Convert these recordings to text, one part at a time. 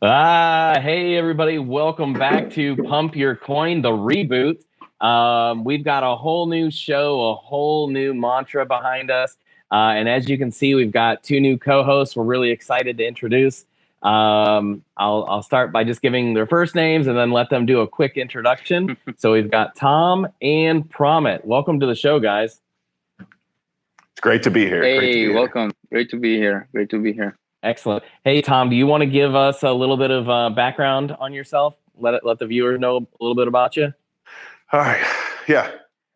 Hey everybody, welcome back to Pump Your Coin, the reboot. We've got a whole new show, a whole new mantra behind us. And as you can see, we've got two new co-hosts we're really excited to introduce. I'll start by just giving their first names and then let them do a quick introduction. So we've got Tom and Promit. Welcome to the show, guys. It's great to be here. Hey, welcome. Great to be here. Excellent. Hey, Tom, do you want to give us a little bit of background on yourself? Let the viewers know a little bit about you. All right. Yeah.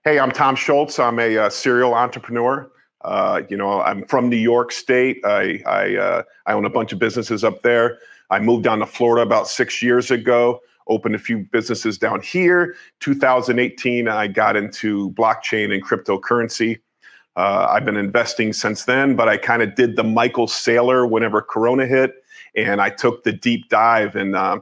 Hey, I'm Tom Schultz. I'm a serial entrepreneur. I'm from New York State. I own a bunch of businesses up there. I moved down to Florida about 6 years ago, opened a few businesses down here. 2018, I got into blockchain and cryptocurrency. I've been investing since then, but I kind of did the Michael Saylor whenever Corona hit, and I took the deep dive. And I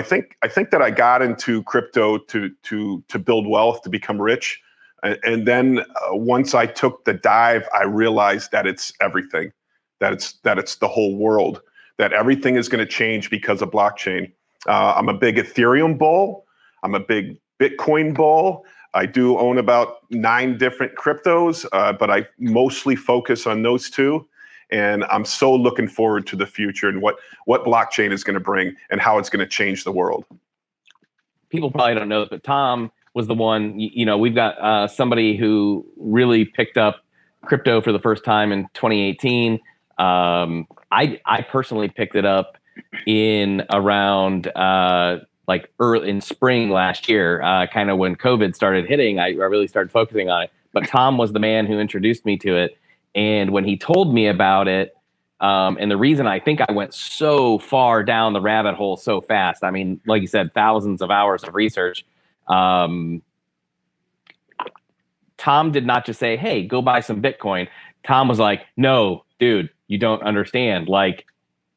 think that I got into crypto to build wealth, to become rich. And then once I took the dive, I realized that it's everything, that it's the whole world, that everything is going to change because of blockchain. I'm a big Ethereum bull. I'm a big Bitcoin bull. I do own about 9 different cryptos, but I mostly focus on those two. And I'm so looking forward to the future and what blockchain is going to bring and how it's going to change the world. People probably don't know this, but Tom was the one, we've got somebody who really picked up crypto for the first time in 2018. I personally picked it up in around like early in spring last year, kind of when COVID started hitting. I really started focusing on it. But Tom was the man who introduced me to it. And when he told me about it, and the reason I think I went so far down the rabbit hole so fast, I mean, like you said, thousands of hours of research. Tom did not just say, hey, go buy some Bitcoin. Tom was like, no, dude, you don't understand. Like,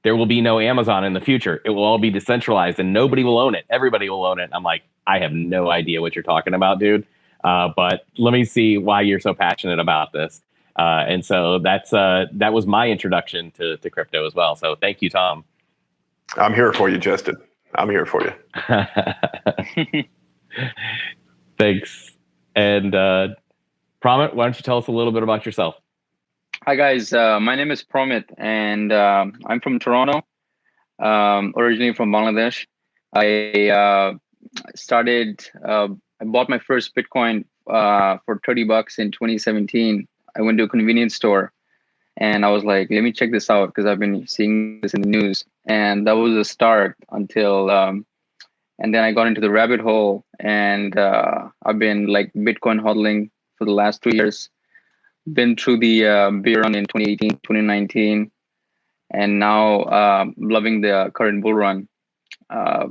there will be no Amazon in the future. It will all be decentralized and nobody will own it. Everybody will own it. I'm like, I have no idea what you're talking about, dude. But let me see why you're so passionate about this. And so that was my introduction to crypto as well. So thank you, Tom. I'm here for you, Justin. I'm here for you. Thanks. And Promit, why don't you tell us a little bit about yourself? Hi, guys. My name is Promit, and I'm from Toronto, originally from Bangladesh. I bought my first Bitcoin for $30 in 2017. I went to a convenience store, and I was like, let me check this out because I've been seeing this in the news. And that was the start until, and then I got into the rabbit hole, and I've been like Bitcoin hodling for the last 2 years. Been through the bear run in 2018, 2019, and now loving the current bull run.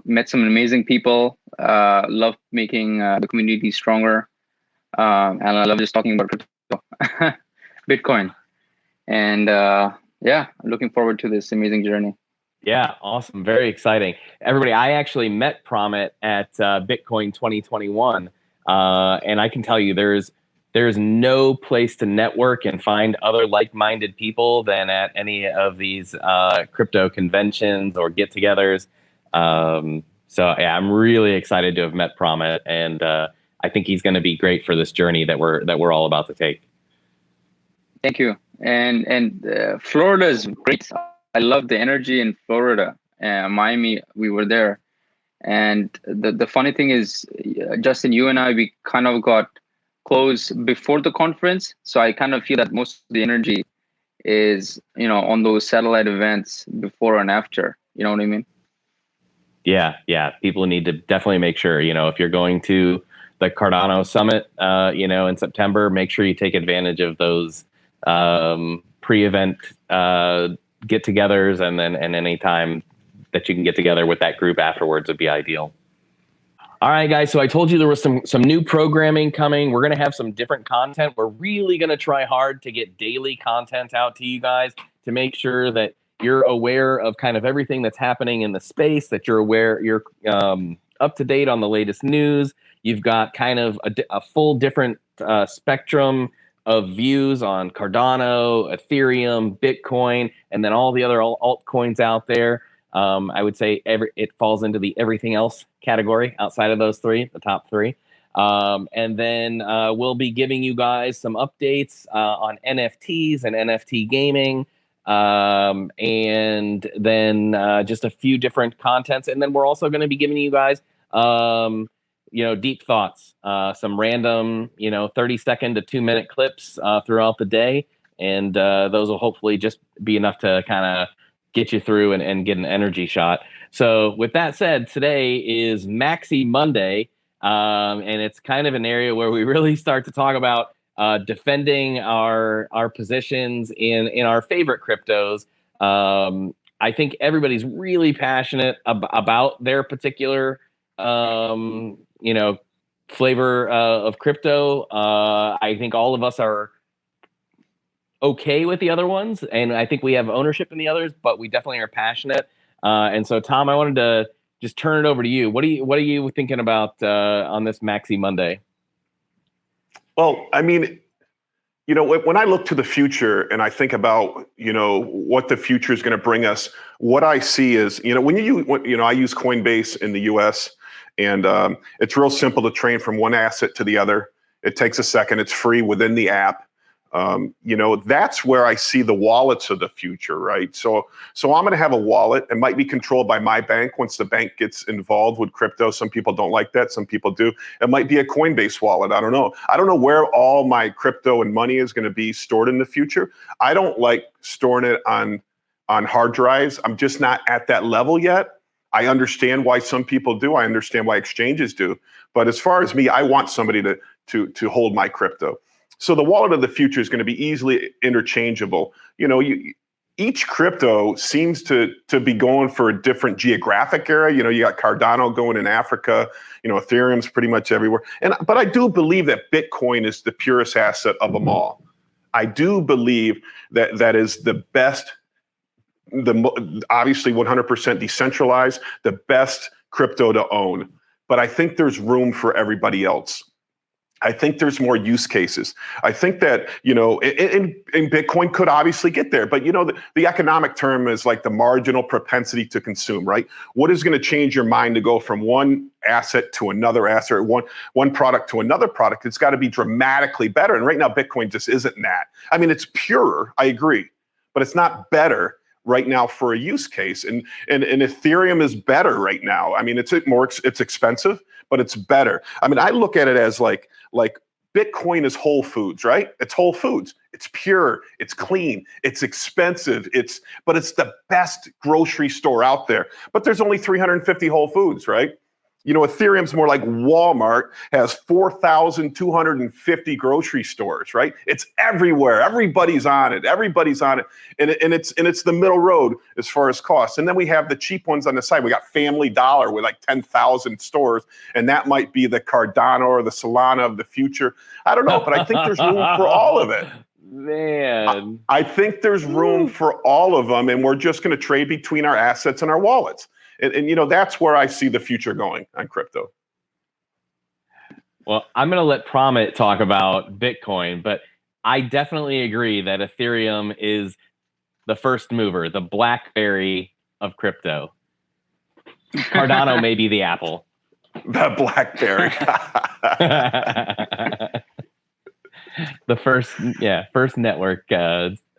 Met some amazing people, love making the community stronger, and I love just talking about crypto, Bitcoin. And I'm looking forward to this amazing journey. Yeah, awesome. Very exciting. Everybody, I actually met Promit at Bitcoin 2021, and I can tell you there's no place to network and find other like-minded people than at any of these crypto conventions or get-togethers. So yeah, I'm really excited to have met Promit, and I think he's going to be great for this journey that we're all about to take. Thank you. And Florida is great. I love the energy in Florida. Miami, we were there, and the funny thing is, Justin, you and I, we kind of got close before the conference, so I kind of feel that most of the energy is on those satellite events before and after. You know what I mean? Yeah. People need to definitely make sure, if you're going to the Cardano summit, in September, make sure you take advantage of those pre-event get-togethers, and any time that you can get together with that group afterwards would be ideal. All right, guys. So I told you there was some new programming coming. We're going to have some different content. We're really going to try hard to get daily content out to you guys to make sure that you're aware of kind of everything that's happening in the space, that you're up to date on the latest news. You've got kind of a full different spectrum of views on Cardano, Ethereum, Bitcoin, and then all the other altcoins out there. I would say it falls into the everything else category outside of those three, the top three. And then we'll be giving you guys some updates on NFTs and NFT gaming, and then just a few different contents. And then we're also going to be giving you guys, deep thoughts, some random, 30-second to 2-minute clips throughout the day. And those will hopefully just be enough to kind of get you through and get an energy shot. So with that said, today is Maxi Monday. And it's kind of an area where we really start to talk about defending our positions in our favorite cryptos. I think everybody's really passionate about their particular flavor of crypto. I think all of us are okay with the other ones, and I think we have ownership in the others, but we definitely are passionate. And so, Tom, I wanted to just turn it over to you. What are you thinking about on this Maxi Monday? Well, I mean, when I look to the future and I think about, what the future is going to bring us, what I see is, I use Coinbase in the US, and it's real simple to train from one asset to the other. It takes a second. It's free within the app. That's where I see the wallets of the future, right? So I'm going to have a wallet. It might be controlled by my bank once the bank gets involved with crypto. Some people don't like that. Some people do. It might be a Coinbase wallet. I don't know. I don't know where all my crypto and money is going to be stored in the future. I don't like storing it on hard drives. I'm just not at that level yet. I understand why some people do. I understand why exchanges do. But as far as me, I want somebody to hold my crypto. So the wallet of the future is going to be easily interchangeable. Each crypto seems to be going for a different geographic area. You got Cardano going in Africa. Ethereum's pretty much everywhere. But I do believe that Bitcoin is the purest asset of them all. I do believe that is the best, obviously 100% decentralized, the best crypto to own. But I think there's room for everybody else. I think there's more use cases. I think that, and Bitcoin could obviously get there, but the economic term is like the marginal propensity to consume, right? What is going to change your mind to go from one asset to another asset, or one product to another product? It's got to be dramatically better. And right now, Bitcoin just isn't that. I mean, it's purer, I agree, but it's not better right now for a use case. And Ethereum is better right now. I mean, it's expensive, but it's better. I mean, I look at it as like Bitcoin is Whole Foods, right? It's Whole Foods. It's pure, it's clean, it's expensive, but it's the best grocery store out there. But there's only 350 Whole Foods, right? Ethereum's more like Walmart, has 4,250 grocery stores, right? It's everywhere. Everybody's on it. And it's the middle road as far as costs. And then we have the cheap ones on the side. We got Family Dollar with like 10,000 stores, and that might be the Cardano or the Solana of the future. I don't know, but I think there's room for all of it. Man. I think there's room for all of them, and we're just going to trade between our assets and our wallets. And that's where I see the future going on crypto. Well, I'm going to let Promit talk about Bitcoin, but I definitely agree that Ethereum is the first mover, the BlackBerry of crypto. Cardano may be the Apple. The BlackBerry. The first network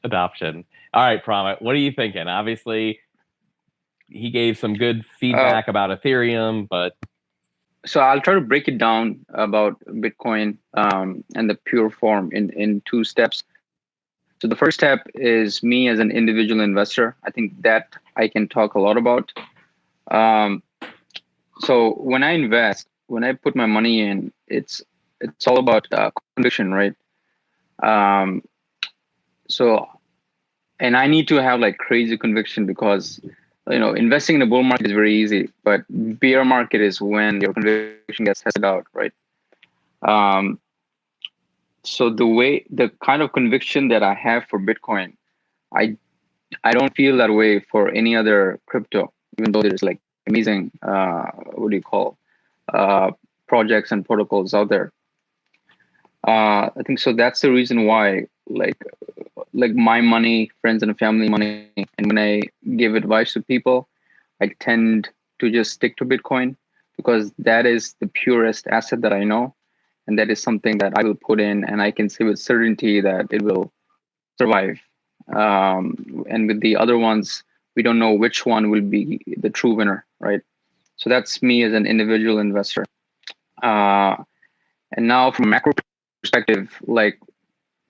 adoption. All right, Promit, what are you thinking? Obviously, he gave some good feedback about Ethereum, but so I'll try to break it down about Bitcoin and the pure form in 2 steps. So the first step is me as an individual investor. I think that I can talk a lot about. So when I invest, when I put my money in, it's all about conviction, right? So, and I need to have like crazy conviction, because investing in a bull market is very easy, but bear market is when your conviction gets tested out, right? So the kind of conviction that I have for Bitcoin, I don't feel that way for any other crypto, even though there's like amazing, projects and protocols out there. I think so. That's the reason why, like my money, friends and family money, and when I give advice to people, I tend to just stick to Bitcoin because that is the purest asset that I know. And that is something that I will put in and I can say with certainty that it will survive. And with the other ones, we don't know which one will be the true winner, right? So that's me as an individual investor. And now from a macro perspective, like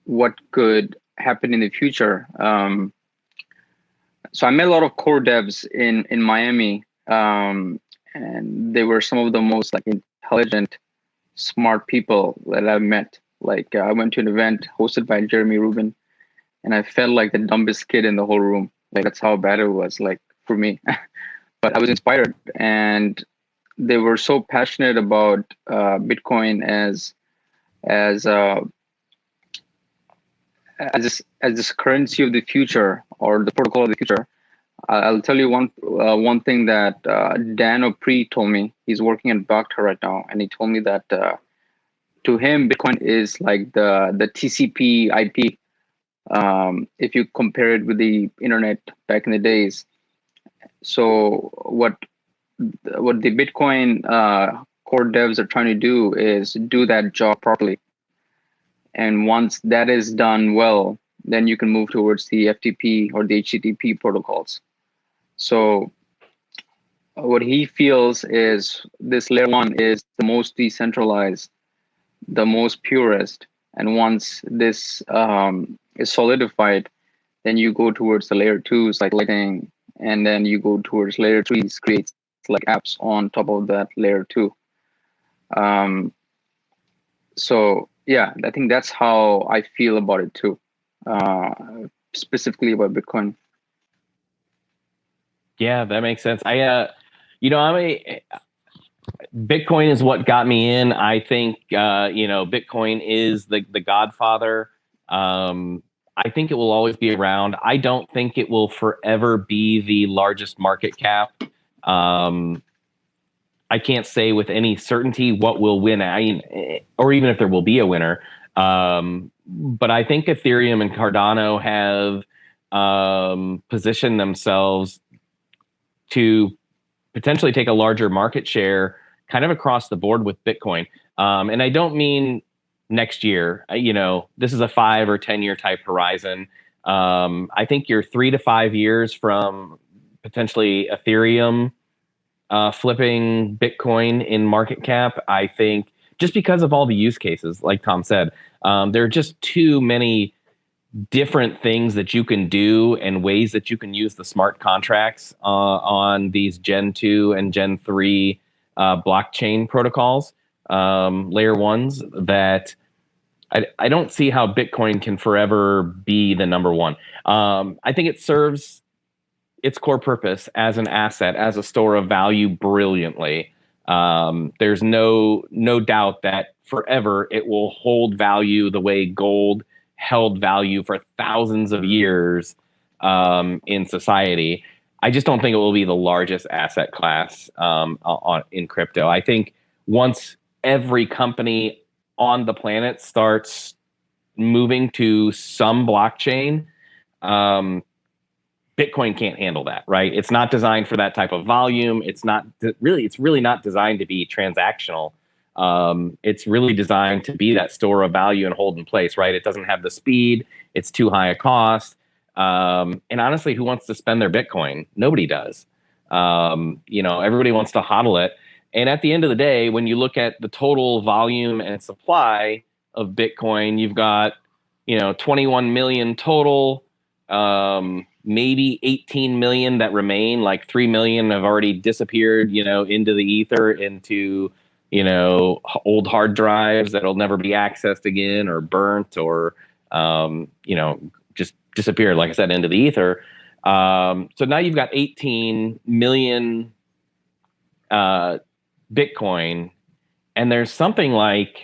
what could happen in the future? So I met a lot of core devs in Miami, and they were some of the most like intelligent, smart people that I've met. Like I went to an event hosted by Jeremy Rubin, and I felt like the dumbest kid in the whole room. Like that's how bad it was, like for me. But I was inspired, and they were so passionate about Bitcoin as this currency of the future or the protocol of the future. I'll tell you one thing that Dan O'Pree told me. He's working at Bakta right now, and he told me that to him, Bitcoin is like the TCP IP. If you compare it with the internet back in the days. So what the Bitcoin core devs are trying to do is do that job properly. And once that is done well, then you can move towards the FTP or the HTTP protocols. So what he feels is this layer 1 is the most decentralized, the most purest. And once this is solidified, then you go towards the layer 2s like Lightning, and then you go towards layer 3s, creates like apps on top of that layer 2. So yeah, I think that's how I feel about it too, specifically about Bitcoin. Yeah, that makes sense. Bitcoin is what got me in. I think, Bitcoin is the godfather. I think it will always be around. I don't think it will forever be the largest market cap. I can't say with any certainty what will win, or even if there will be a winner. But I think Ethereum and Cardano have positioned themselves to potentially take a larger market share kind of across the board with Bitcoin. And I don't mean next year. This is a 5 or 10 year type horizon. I think you're 3 to 5 years from potentially Ethereum flipping Bitcoin in market cap. I think just because of all the use cases, like Tom said, there are just too many different things that you can do and ways that you can use the smart contracts on these Gen 2 and Gen 3 blockchain protocols, layer 1s, that I don't see how Bitcoin can forever be the number one. I think it serves its core purpose as an asset, as a store of value brilliantly. There's no doubt that forever it will hold value the way gold held value for thousands of years in society. I just don't think it will be the largest asset class in crypto. I think once every company on the planet starts moving to some blockchain, Bitcoin can't handle that, right? It's not designed for that type of volume. It's really not designed to be transactional. It's really designed to be that store of value and hold in place, right? It doesn't have the speed. It's too high a cost. And honestly, who wants to spend their Bitcoin? Nobody does. Everybody wants to hodl it. And at the end of the day, when you look at the total volume and supply of Bitcoin, you've got, 21 million total, maybe 18 million that remain. Like 3 million have already disappeared, into the ether, into old hard drives that'll never be accessed again, or burnt, or just disappeared, like I said, into the ether. So now you've got 18 million Bitcoin, and there's something like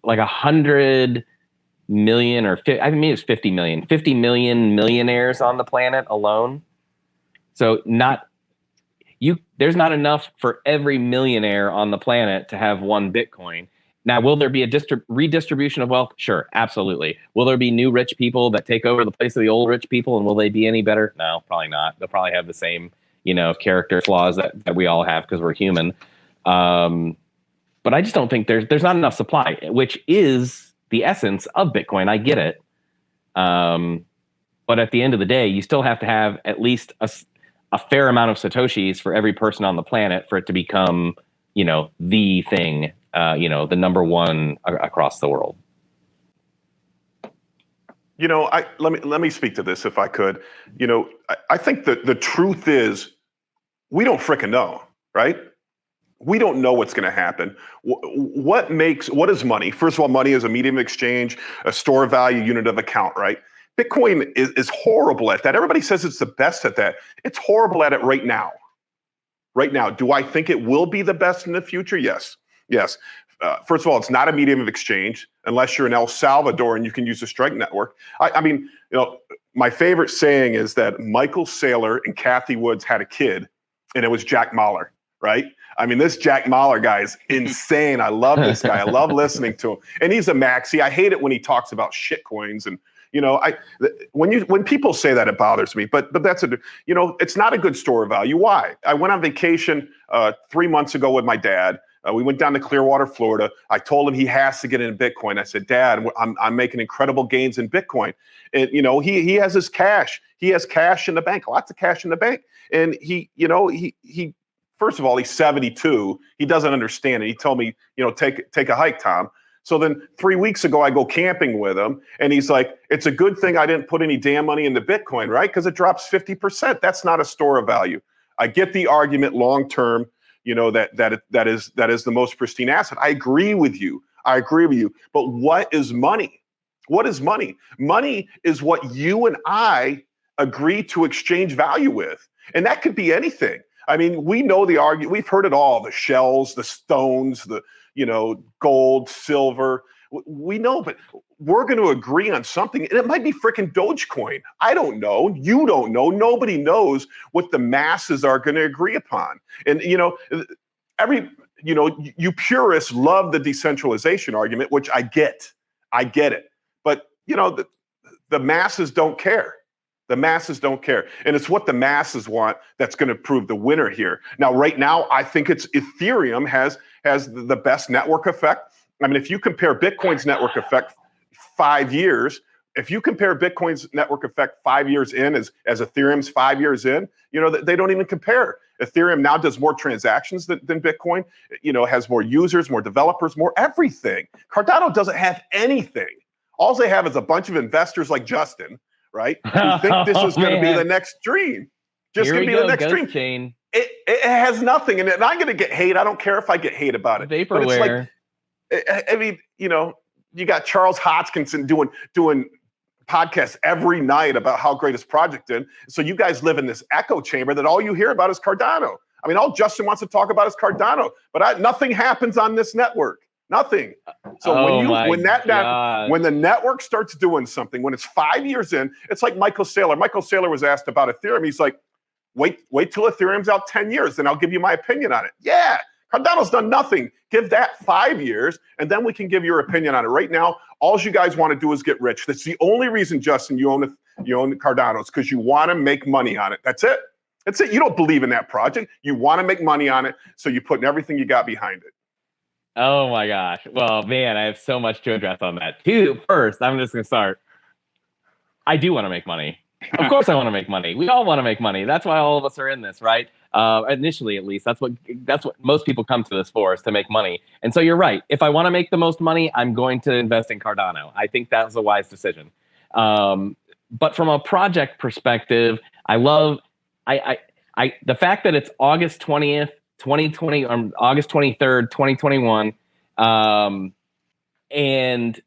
100 million, or it's 50 million millionaires on the planet alone. So there's not enough for every millionaire on the planet to have one Bitcoin. Now, will there be a redistribution of wealth? Sure, absolutely. Will there be new rich people that take over the place of the old rich people, and will they be any better? No, probably not. They'll probably have the same character flaws that we all have because we're human. But I just don't think there's not enough supply, which is the essence of Bitcoin. I get it. But at the end of the day, you still have to have at least a fair amount of Satoshis for every person on the planet for it to become, the thing, the number one across the world. Let me speak to this if I could. I think that the truth is we don't frickin' know, right? We don't know what's going to happen. What is money? First of all, money is a medium of exchange, a store of value, unit of account, right? Bitcoin is horrible at that. Everybody says it's the best at that. It's horrible at it right now. Right now. Do I think it will be the best in the future? Yes. First of all, it's not a medium of exchange unless you're in El Salvador and you can use the Strike Network. I mean, my favorite saying is that Michael Saylor and Kathy Woods had a kid, and it was Jack Mahler, right? I mean, this Jack Mahler guy is insane. I love this guy. I love listening to him. And he's a maxi. I hate it when he talks about shit coins. And, when people say that, it bothers me. But that's it's not a good store of value. Why? I went on vacation 3 months ago with my dad. We went down to Clearwater, Florida. I told him he has to get into Bitcoin. I said, Dad, I'm making incredible gains in Bitcoin. And, he has his cash. He has cash in the bank, lots of cash in the bank. And he first of all, he's 72. He doesn't understand it. He told me, take a hike, Tom. So then 3 weeks ago, I go camping with him, and he's like, it's a good thing I didn't put any damn money into Bitcoin, right? Because it drops 50%. That's not a store of value. I get the argument long term, that is the most pristine asset. I agree with you. But what is money? What is money? Money is what you and I agree to exchange value with. And that could be anything. I mean, we know the argument. We've heard it all, the shells, the stones, the, gold, silver. We know, but we're going to agree on something. And it might be freaking Dogecoin. I don't know. You don't know. Nobody knows what the masses are going to agree upon. And, you purists love the decentralization argument, which I get. I get it. But, the masses don't care. The masses don't care. And it's what the masses want that's going to prove the winner here. Now, right now, I think it's Ethereum has the best network effect. I mean, if you compare Bitcoin's network effect 5 years, if you compare Bitcoin's network effect 5 years in as Ethereum's 5 years in, they don't even compare. Ethereum now does more transactions than Bitcoin, has more users, more developers, more everything. Cardano doesn't have anything. All they have is a bunch of investors like Justin, right? Who think this is going to be the next dream. Just going to be the next dream. Chain. It has nothing. And I'm going to get hate. I don't care if I get hate about it. Vaporware. But it's like, I mean, you got Charles Hodgkinson doing podcasts every night about how great his project is. So you guys live in this echo chamber that all you hear about is Cardano. I mean, all Justin wants to talk about is Cardano, but nothing happens on this network. Nothing. So when the network starts doing something, when it's 5 years in, it's like Michael Saylor. Michael Saylor was asked about Ethereum. He's like, wait till Ethereum's out 10 years, then I'll give you my opinion on it. Yeah, Cardano's done nothing. Give that 5 years, and then we can give your opinion on it. Right now, all you guys want to do is get rich. That's the only reason, Justin, you own Cardano, is because you want to make money on it. That's it. That's it. You don't believe in that project. You want to make money on it, so you're putting everything you got behind it. Oh my gosh. Well, man, I have so much to address on that. First, I'm just going to start. I do want to make money. Of course I want to make money. We all want to make money. That's why all of us are in this, right? Initially, at least, that's what most people come to this for, is to make money. And so you're right. If I want to make the most money, I'm going to invest in Cardano. I think that was a wise decision. But from a project perspective, I love the fact that it's August 20th, 2020, August 23rd, 2021. And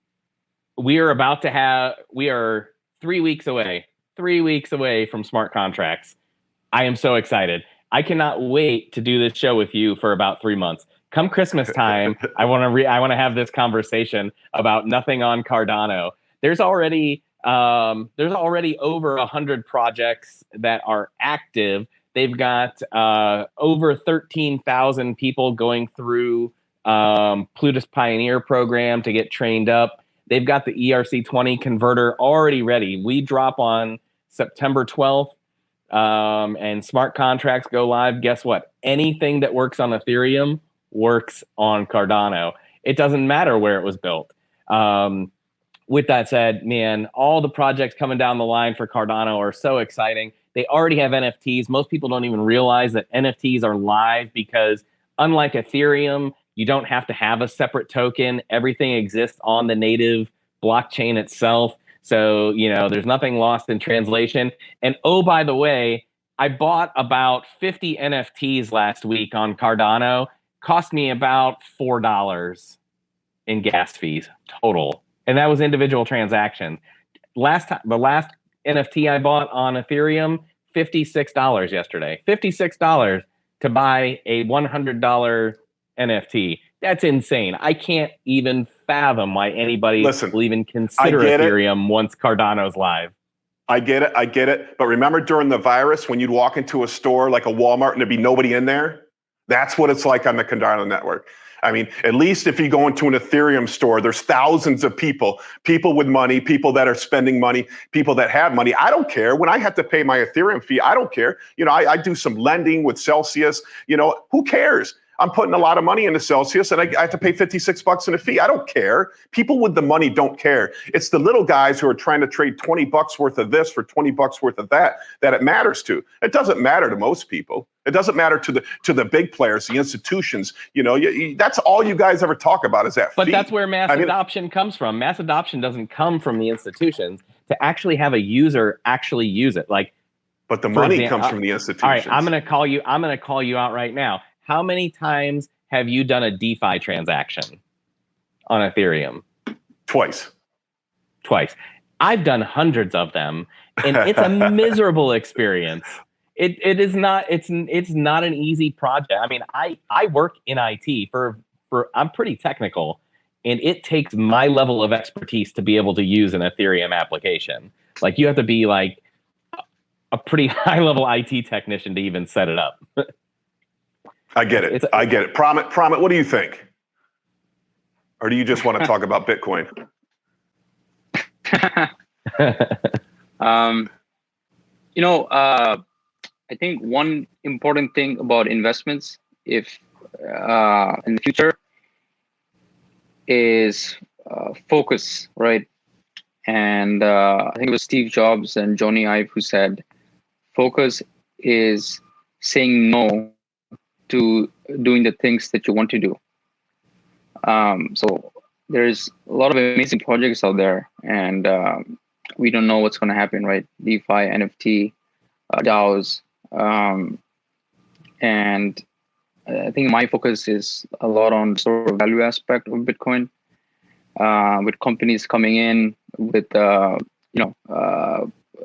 we are 3 weeks away from smart contracts. I am so excited. I cannot wait to do this show with you for about 3 months. Come Christmas time, I want to have this conversation about nothing on Cardano. There's already over 100 projects that are active. They've got over 13,000 people going through Plutus Pioneer program to get trained up. They've got the ERC20 converter already ready. We drop on September 12th. and smart contracts go live, guess what? Anything that works on Ethereum works on Cardano. It doesn't matter where it was built. With that said, man, all the projects coming down the line for Cardano are so exciting. They already have NFTs. Most people don't even realize that NFTs are live because unlike Ethereum, you don't have to have a separate token. Everything exists on the native blockchain itself. So, there's nothing lost in translation. And oh, by the way, I bought about 50 NFTs last week on Cardano. Cost me about $4 in gas fees total. And that was individual transactions. The last NFT I bought on Ethereum, $56 yesterday. $56 to buy a $100 NFT. That's insane. I can't even fathom why anybody will even consider Ethereum once Cardano's live. I get it. But remember during the virus, when you'd walk into a store like a Walmart and there'd be nobody in there? That's what it's like on the Cardano network. I mean, at least if you go into an Ethereum store, there's thousands of people with money, people that are spending money, people that have money. I don't care. When I have to pay my Ethereum fee, I don't care. I do some lending with Celsius. Who cares? I'm putting a lot of money into Celsius and I have to pay $56 in a fee. I don't care. People with the money don't care. It's the little guys who are trying to trade $20 worth of this for $20 worth of that it matters to. It doesn't matter to most people. It doesn't matter to the big players, the institutions. That's all you guys ever talk about is that fee. But that's where mass adoption comes from. Mass adoption doesn't come from the institutions. To actually have a user actually use it. But the money comes from the institutions. All right, I'm gonna call you out right now. How many times have you done a DeFi transaction on Ethereum? Twice. I've done hundreds of them, and it's a miserable experience. It is not. It's not an easy project. I mean, I work in IT for I'm pretty technical, and it takes my level of expertise to be able to use an Ethereum application. Like you have to be like a pretty high level IT technician to even set it up. I get it. Pramit, what do you think? Or do you just want to talk about Bitcoin? I think one important thing about investments, if in the future, is focus, right? And I think it was Steve Jobs and Jony Ive who said, focus is saying no to doing the things that you want to do. So there's a lot of amazing projects out there, and we don't know what's going to happen, right? DeFi, NFT, DAOs, and I think my focus is a lot on sort of value aspect of Bitcoin, with companies coming in with the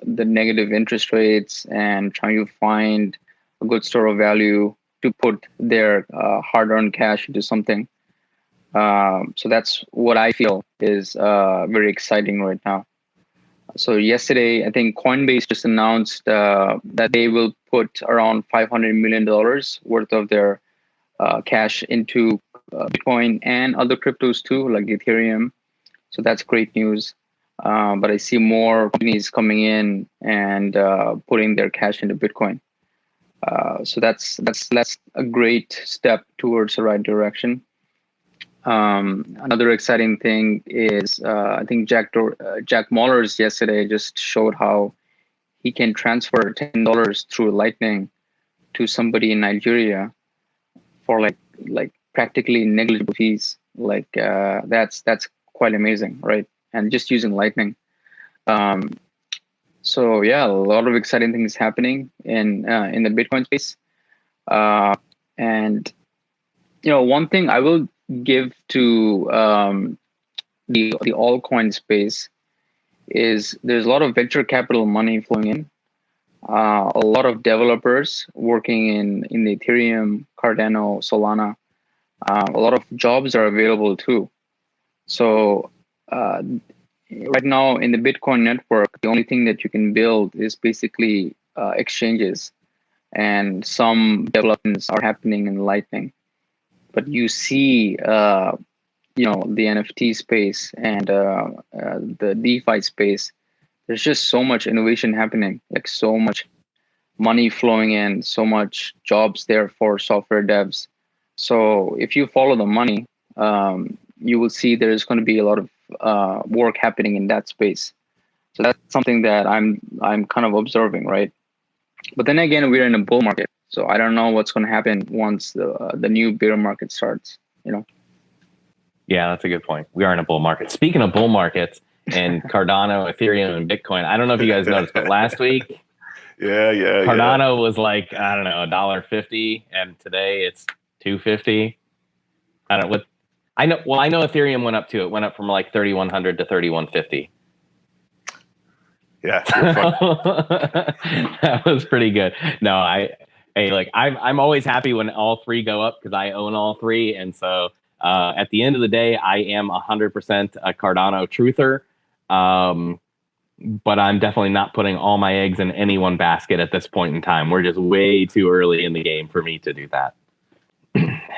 negative interest rates and trying to find a good store of value to put their hard-earned cash into something. So that's what I feel is very exciting right now. So yesterday, I think Coinbase just announced that they will put around $500 million worth of their cash into Bitcoin and other cryptos too, like Ethereum. So that's great news. But I see more companies coming in and putting their cash into Bitcoin. So that's a great step towards the right direction. Another exciting thing is I think Jack Mallers yesterday just showed how he can transfer $10 through Lightning to somebody in Nigeria for like practically negligible fees. That's quite amazing, right? And just using Lightning. So yeah, a lot of exciting things happening in the Bitcoin space. And one thing I will give to the altcoin space is there's a lot of venture capital money flowing in. A lot of developers working in the Ethereum, Cardano, Solana. A lot of jobs are available too. So right now in the Bitcoin network, the only thing that you can build is basically exchanges, and some developments are happening in Lightning. But you see, the NFT space and the DeFi space, there's just so much innovation happening, like so much money flowing in, so much jobs there for software devs. So if you follow the money, you will see there's going to be a lot of work happening in that space. So that's something that I'm kind of observing, right? But then again, we're in a bull market, so I don't know what's going to happen once the new bear market starts. Yeah, that's a good point. We are in a bull market. Speaking of bull markets and Cardano, Ethereum, and Bitcoin, I don't know if you guys noticed, but last week, Cardano was like, I don't know, $1.50, and today it's $2.50. I don't know what. I know. Well, I know Ethereum went up too. It went up from like 3,100 to 3,150. Yeah, that was pretty good. No, I'm always happy when all three go up because I own all three, and so at the end of the day, I am 100% a Cardano truther. But I'm definitely not putting all my eggs in any one basket at this point in time. We're just way too early in the game for me to do that.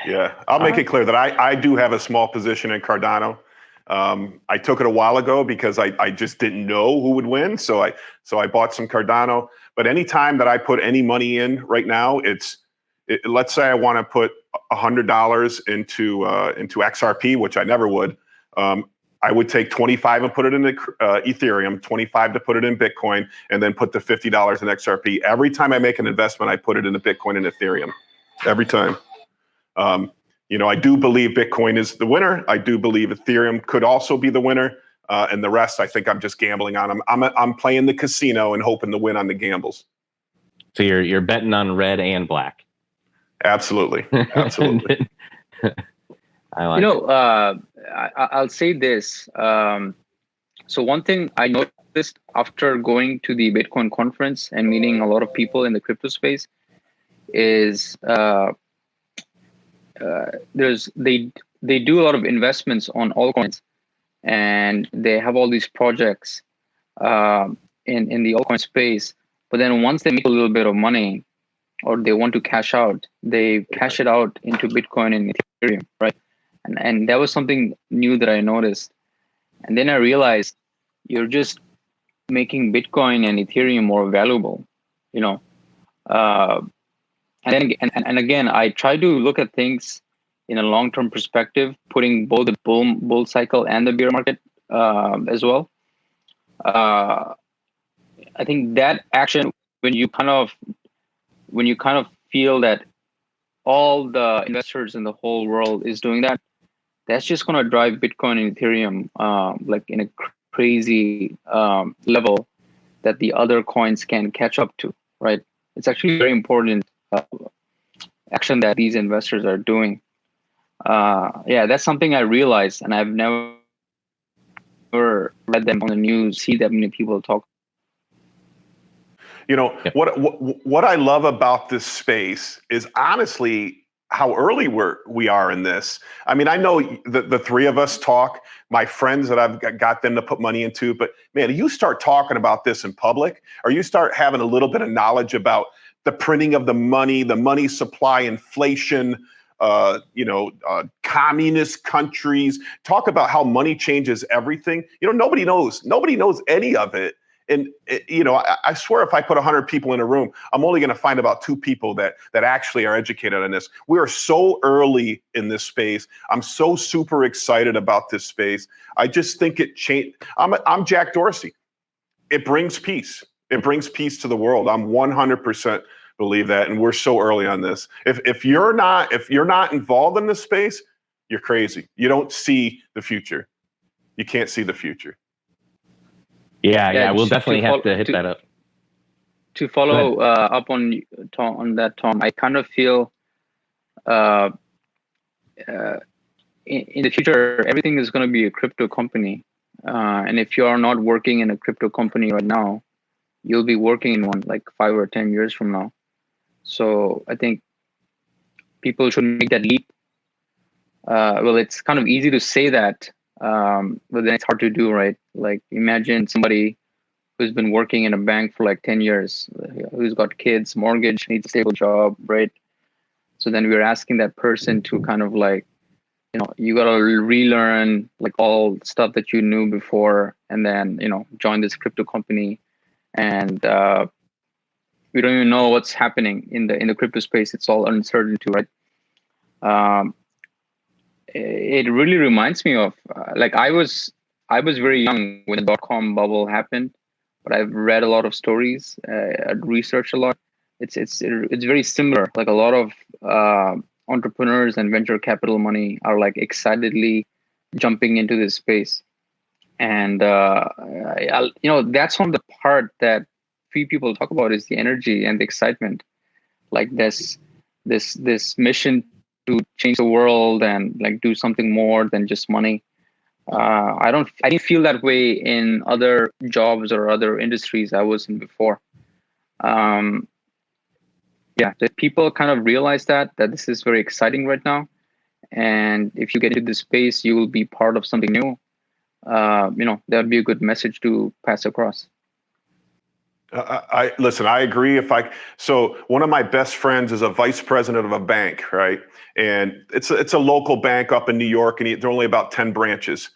Yeah, I'll make it clear that I do have a small position in Cardano. I took it a while ago because I just didn't know who would win. So I bought some Cardano. But anytime that I put any money in right now, let's say I want to put $100 into XRP, which I never would. I would take 25 and put it into Ethereum, 25 to put it in Bitcoin, and then put the $50 in XRP. Every time I make an investment, I put it into Bitcoin and Ethereum. Every time. I do believe Bitcoin is the winner. I do believe Ethereum could also be the winner. And the rest, I think I'm just gambling on them. I'm playing the casino and hoping to win on the gambles. So you're betting on red and black. Absolutely. Absolutely. I like I'll say this. So one thing I noticed after going to the Bitcoin conference and meeting a lot of people in the crypto space is they do a lot of investments on altcoins, and they have all these projects in the altcoin space. But then once they make a little bit of money, or they want to cash out, they cash it out into Bitcoin and Ethereum, right? And that was something new that I noticed. And then I realized you're just making Bitcoin and Ethereum more valuable, And again, I try to look at things in a long-term perspective, putting both the bull cycle and the bear market as well. I think that action, when you kind of feel that all the investors in the whole world is doing that, that's just going to drive Bitcoin and Ethereum like in a crazy level that the other coins can catch up to, right? It's actually very important action that these investors are doing. That's something I realized, and I've never read them on the news, see that many people talk. What I love about this space is honestly how early we are in this. I mean, I know the three of us talk, my friends that I've got them to put money into, but man, you start talking about this in public, or you start having a little bit of knowledge about the printing of the money supply, inflation, communist countries, talk about how money changes everything. Nobody knows any of it. And I swear, if I put 100 people in a room, I'm only going to find about 2 people that actually are educated on this. We are so early in this space. I'm so super excited about this space. I just think it changed. I'm Jack Dorsey. It brings peace. It brings peace to the world. I'm 100% believe that, and we're so early on this. If you're not involved in this space, you're crazy. You don't see the future. You can't see the future. Yeah, we'll definitely have to hit that up. To follow up on that, Tom, I kind of feel in the future, everything is going to be a crypto company. And if you are not working in a crypto company right now, you'll be working in one like 5 or 10 years from now. So I think people should make that leap. Well, it's kind of easy to say that, but then it's hard to do, right? Like, imagine somebody who's been working in a bank for like 10 years, who's got kids, mortgage, needs a stable job, right? So then we're asking that person to kind of like, you got to relearn like all stuff that you knew before, and then, join this crypto company. And we don't even know what's happening in the crypto space. It's all uncertainty, right? It really reminds me of like I was very young when the dot-com bubble happened, but I've read a lot of stories, researched a lot. It's very similar. Like a lot of entrepreneurs and venture capital money are like excitedly jumping into this space, and that's one of the part that few people talk about is the energy and the excitement, like this mission to change the world and like do something more than just money. I didn't feel that way in other jobs or other industries I was in before. That people kind of realize that this is very exciting right now, and if you get into this space, you will be part of something new. That would be a good message to pass across. I listen, I agree. So one of my best friends is a vice president of a bank, right? And it's a local bank up in New York, and there are only about 10 branches.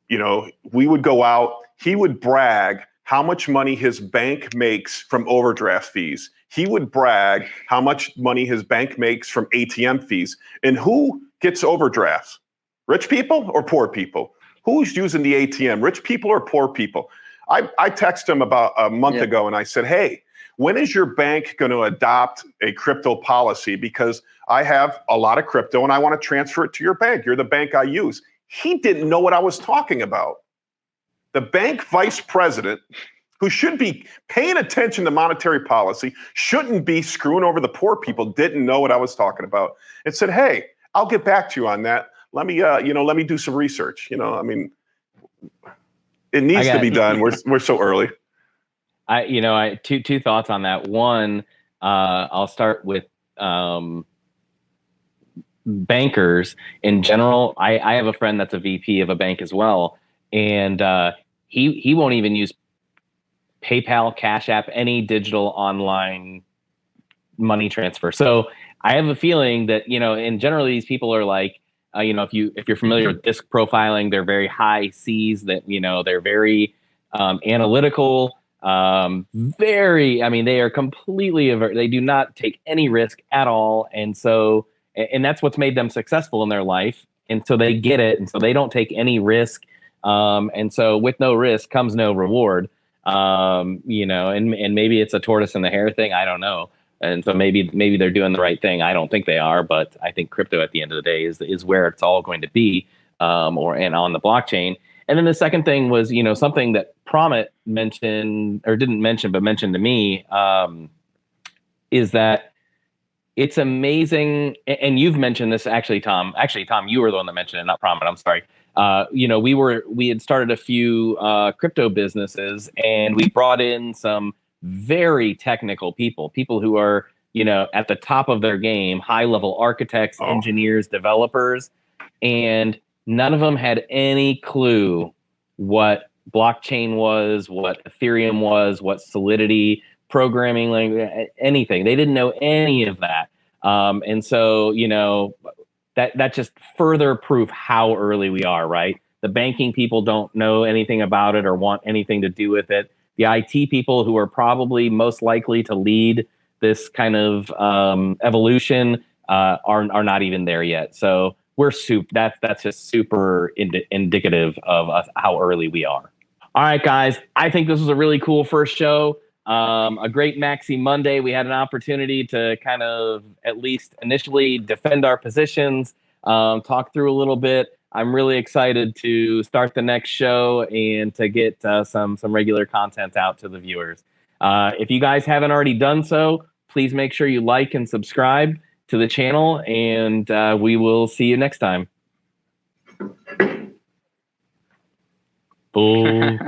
We would go out, he would brag how much money his bank makes from overdraft fees. He would brag how much money his bank makes from ATM fees. And who gets overdrafts? Rich people or poor people? Who's using the ATM? Rich people or poor people? I texted him about a month ago and I said, hey, when is your bank going to adopt a crypto policy? Because I have a lot of crypto and I want to transfer it to your bank. You're the bank I use. He didn't know what I was talking about. The bank vice president, who should be paying attention to monetary policy, shouldn't be screwing over the poor people, didn't know what I was talking about, and said, hey, I'll get back to you on that. Let me do some research. It needs to be done. We're so early. Two thoughts on that. One, I'll start with bankers in general. I have a friend that's a VP of a bank as well, and he won't even use PayPal, Cash App, any digital online money transfer. So I have a feeling that and generally these people are like. If you're familiar with disc profiling, they're very high C's. That they're very analytical. They are completely they do not take any risk at all, and that's what's made them successful in their life. And so they get it, and so they don't take any risk. And so with no risk comes no reward. And maybe it's a tortoise and the hare thing. I don't know. And so maybe they're doing the right thing. I don't think they are, but I think crypto at the end of the day is where it's all going to be, and on the blockchain. And then the second thing was, something that Pramit mentioned or didn't mention, but mentioned to me, is that it's amazing. And you've mentioned this actually, Tom. Actually, Tom, you were the one that mentioned it, not Pramit. I'm sorry. We had started a few crypto businesses, and we brought in some very technical people who are, at the top of their game, high level architects, engineers, developers, and none of them had any clue what blockchain was, what Ethereum was, what Solidity, programming language, anything. They didn't know any of that. And so, that just further proof how early we are, right? The banking people don't know anything about it or want anything to do with it. The IT people who are probably most likely to lead this kind of evolution are not even there yet. So that's just super indicative of how early we are. All right, guys. I think this was a really cool first show. A great Maxi Monday. We had an opportunity to kind of at least initially defend our positions, talk through a little bit. I'm really excited to start the next show and to get some regular content out to the viewers. If you guys haven't already done so, please make sure you like and subscribe to the channel, and we will see you next time. Boom.